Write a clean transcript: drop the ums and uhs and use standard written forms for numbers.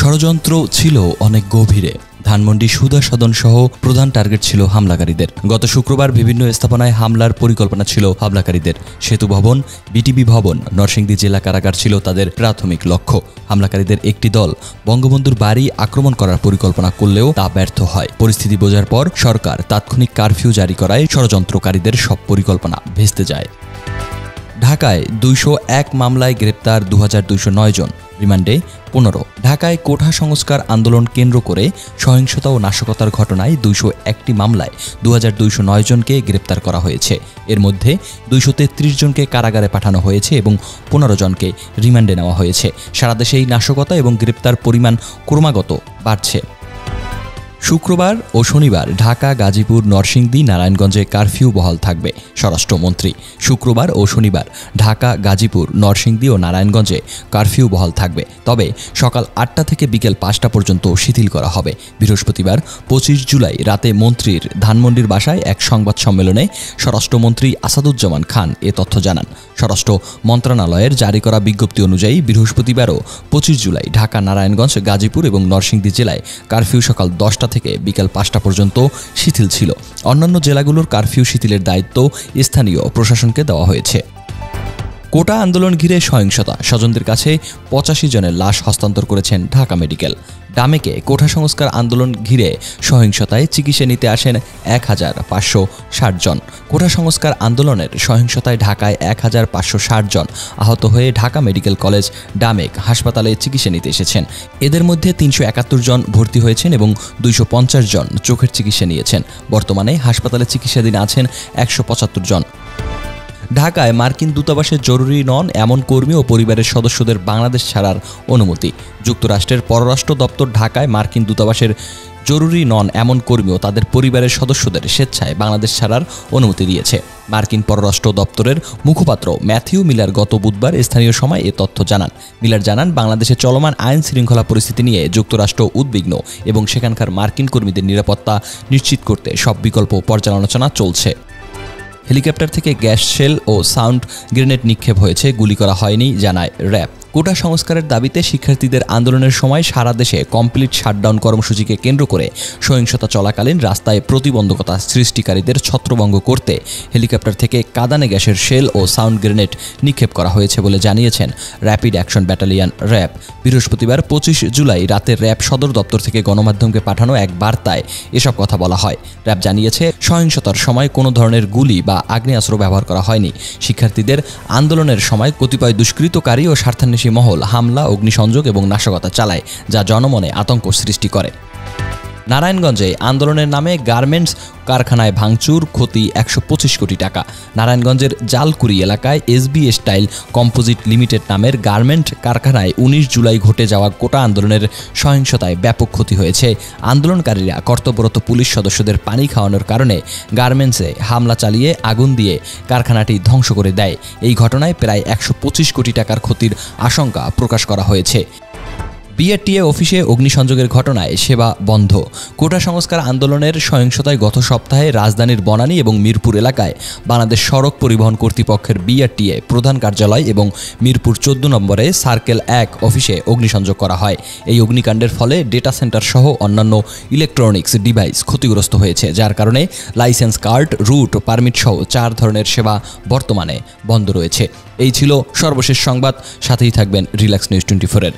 ষড়যন্ত্র ছিল অনেক গভীরে। ধানমন্ডি সুদা সদন সহ প্রধান টার্গেট ছিল হামলাকারীদের। গত শুক্রবার বিভিন্ন স্থাপনায় হামলার পরিকল্পনা ছিল হামলাকারীদের। সেতু ভবন, বিটিবি ভবন, নরসিংদী জেলা কারাগার ছিল তাদের প্রাথমিক লক্ষ্য। হামলাকারীদের একটি দল বঙ্গবন্ধুর বাড়ি আক্রমণ করার পরিকল্পনা করলেও তা ব্যর্থ হয়। পরিস্থিতি বোঝার পর সরকার তাৎক্ষণিক কারফিউ জারি করায় ষড়যন্ত্রকারীদের সব পরিকল্পনা ভেস্তে যায়। ঢাকায় ২০১ মামলায় গ্রেপ্তার ২২০৯ জন, রিমান্ডে ১৫। ঢাকায় কোঠা সংস্কার আন্দোলন কেন্দ্র করে সহিংসতা ও নাশকতার ঘটনায় ২০১টি মামলায় ২২০৯ জনকে গ্রেপ্তার করা হয়েছে। এর মধ্যে ২৩৩ জনকে কারাগারে পাঠানো হয়েছে এবং ১৫ জনকে রিমান্ডে নেওয়া হয়েছে। সারা দেশেই নাশকতা এবং গ্রেপ্তার পরিমাণ ক্রমাগত বাড়ছে। শুক্রবার ও শনিবার ঢাকা, গাজীপুর, নরসিংদী, নারায়ণগঞ্জে কারফিউ বহাল থাকবে স্বরাষ্ট্রমন্ত্রী। শুক্রবার ও শনিবার ঢাকা, গাজীপুর, নরসিংদী ও নারায়ণগঞ্জে কারফিউ বহাল থাকবে, তবে সকাল ৮টা থেকে বিকেল ৫টা পর্যন্ত শিথিল করা হবে। বৃহস্পতিবার ২৫ জুলাই রাতে মন্ত্রীর ধানমন্ডির বাসায় এক সংবাদ সম্মেলনে স্বরাষ্ট্রমন্ত্রী আসাদুজ্জামান খান এ তথ্য জানান। স্বরাষ্ট্র মন্ত্রণালয়ের জারি করা বিজ্ঞপ্তি অনুযায়ী বৃহস্পতিবারও ২৫ জুলাই ঢাকা, নারায়ণগঞ্জ, গাজীপুর এবং নরসিংদী জেলায় কারফিউ সকাল ১০টা থেকে বিকেল ৫টা পর্যন্ত শিথিল ছিল। অন্যান্য জেলাগুলোর কারফিউ শিথিলের দায়িত্ব স্থানীয় প্রশাসনকে দেওয়া হয়েছে। কোটা আন্দোলন ঘিরে সহিংসতা, স্বজনদের কাছে ৮৫ জনের লাশ হস্তান্তর করেছেন ঢাকা মেডিকেল। ডামেকে কোঠা সংস্কার আন্দোলন ঘিরে সহিংসতায় চিকিৎসা নিতে আসেন ১৫৬০ জন। কোঠা সংস্কার আন্দোলনের সহিংসতায় ঢাকায় ১৫৬০ জন আহত হয়ে ঢাকা মেডিকেল কলেজ ডামেক হাসপাতালে চিকিৎসা নিতে এসেছেন। এদের মধ্যে ৩৭১ জন ভর্তি হয়েছেন এবং ২৫০ জন চোখের চিকিৎসা নিয়েছেন। বর্তমানে হাসপাতালে চিকিৎসাধীন আছেন ১৭৫ জন। ঢাকায় মার্কিন দূতাবাসে জরুরি নন এমন কর্মী ও পরিবারের সদস্যদের বাংলাদেশ ছাড়ার অনুমতি। যুক্তরাষ্ট্রের পররাষ্ট্র দপ্তর ঢাকায় মার্কিন দূতাবাসের জরুরি নন এমন কর্মী ও তাদের পরিবারের সদস্যদের স্বেচ্ছায় বাংলাদেশ ছাড়ার অনুমতি দিয়েছে। মার্কিন পররাষ্ট্র দপ্তরের মুখপাত্র ম্যাথিউ মিলার গত বুধবার স্থানীয় সময় এ তথ্য জানান। মিলার জানান, বাংলাদেশে চলমান আইন শৃঙ্খলা পরিস্থিতি নিয়ে যুক্তরাষ্ট্র উদ্বিগ্ন এবং সেখানকার মার্কিন কর্মীদের নিরাপত্তা নিশ্চিত করতে সব বিকল্প পর্যালোচনা চলছে। হেলিকপ্টার থেকে গ্যাস শেল ও সাউন্ড গ্রেনেড নিক্ষেপ হয়েছে, গুলি করা হয়নি জানায় র্যাব। কোটা সংস্কারের দাবিতে শিক্ষার্থীদের আন্দোলনের সময় সারা দেশে কমপ্লিট শাটডাউন কর্মসূচিকে কেন্দ্র করে সহিংসতা চলাকালীন রাস্তায় প্রতিবন্ধকতা সৃষ্টিকারীদের ছত্রভঙ্গ করতে হেলিকপ্টার থেকে কাঁদানে গ্যাসের শেল ও সাউন্ড গ্রেনেড নিক্ষেপ করা হয়েছে বলে জানিয়েছেন র্যাপিড অ্যাকশন ব্যাটালিয়ন র্যাব। বৃহস্পতিবার ২৫ জুলাই রাতে র্যাব সদর দপ্তর থেকে গণমাধ্যমকে পাঠানো এক বার্তায় এসব কথা বলা হয়। র্যাব জানিয়েছে, সহিংসতার সময় কোনো ধরনের গুলি বা আগ্নেয়াস্ত্র ব্যবহার করা হয়নি। শিক্ষার্থীদের আন্দোলনের সময় কতিপয় দুষ্কৃতকারী ও স্বার্থান্বেষী মহল হামলা, অগ্নিসংযোগ এবং নাশকতা চালায়, যা জনমনে আতঙ্ক সৃষ্টি করে। নারায়ণগঞ্জে আন্দোলনের নামে গার্মেন্টস কারখানায় ভাঙচুর, ক্ষতি ১২৫ কোটি টাকা। নারায়ণগঞ্জের জালকুড়ি এলাকায় এসবি স্টাইল কম্পোজিট লিমিটেড নামের গার্মেন্ট কারখানায় ১৯ জুলাই ঘটে যাওয়া কোটা আন্দোলনের সহিংসতায় ব্যাপক ক্ষতি হয়েছে। আন্দোলনকারীরা কর্তব্যরত পুলিশ সদস্যদের পানি খাওয়ানোর কারণে গার্মেন্টসে হামলা চালিয়ে আগুন দিয়ে কারখানাটি ধ্বংস করে দেয়। এই ঘটনায় প্রায় ১২৫ কোটি টাকার ক্ষতির আশঙ্কা প্রকাশ করা হয়েছে। বিআরটিএ অফিসে অগ্নিসংযোগের ঘটনায় সেবা বন্ধ। কোটা সংস্কার আন্দোলনের সহিংসতায় গত সপ্তাহে রাজধানীর বনানী এবং মিরপুর এলাকায় বাংলাদেশ সড়ক পরিবহন কর্তৃপক্ষের বিআরটিএ প্রধান কার্যালয় এবং মিরপুর ১৪ নম্বরে সার্কেল ১ অফিসে অগ্নিসংযোগ করা হয়। এই অগ্নিকাণ্ডের ফলে ডেটা সেন্টার সহ অন্যান্য ইলেকট্রনিক্স ডিভাইস ক্ষতিগ্রস্ত হয়েছে, যার কারণে লাইসেন্স, কার্ড, রুট, পারমিট সহ ৪ ধরনের সেবা বর্তমানে বন্ধ রয়েছে। এই ছিল সর্বশেষ সংবাদ। সাথেই থাকবেন রিল্যাক্স নিউজ 24-এর।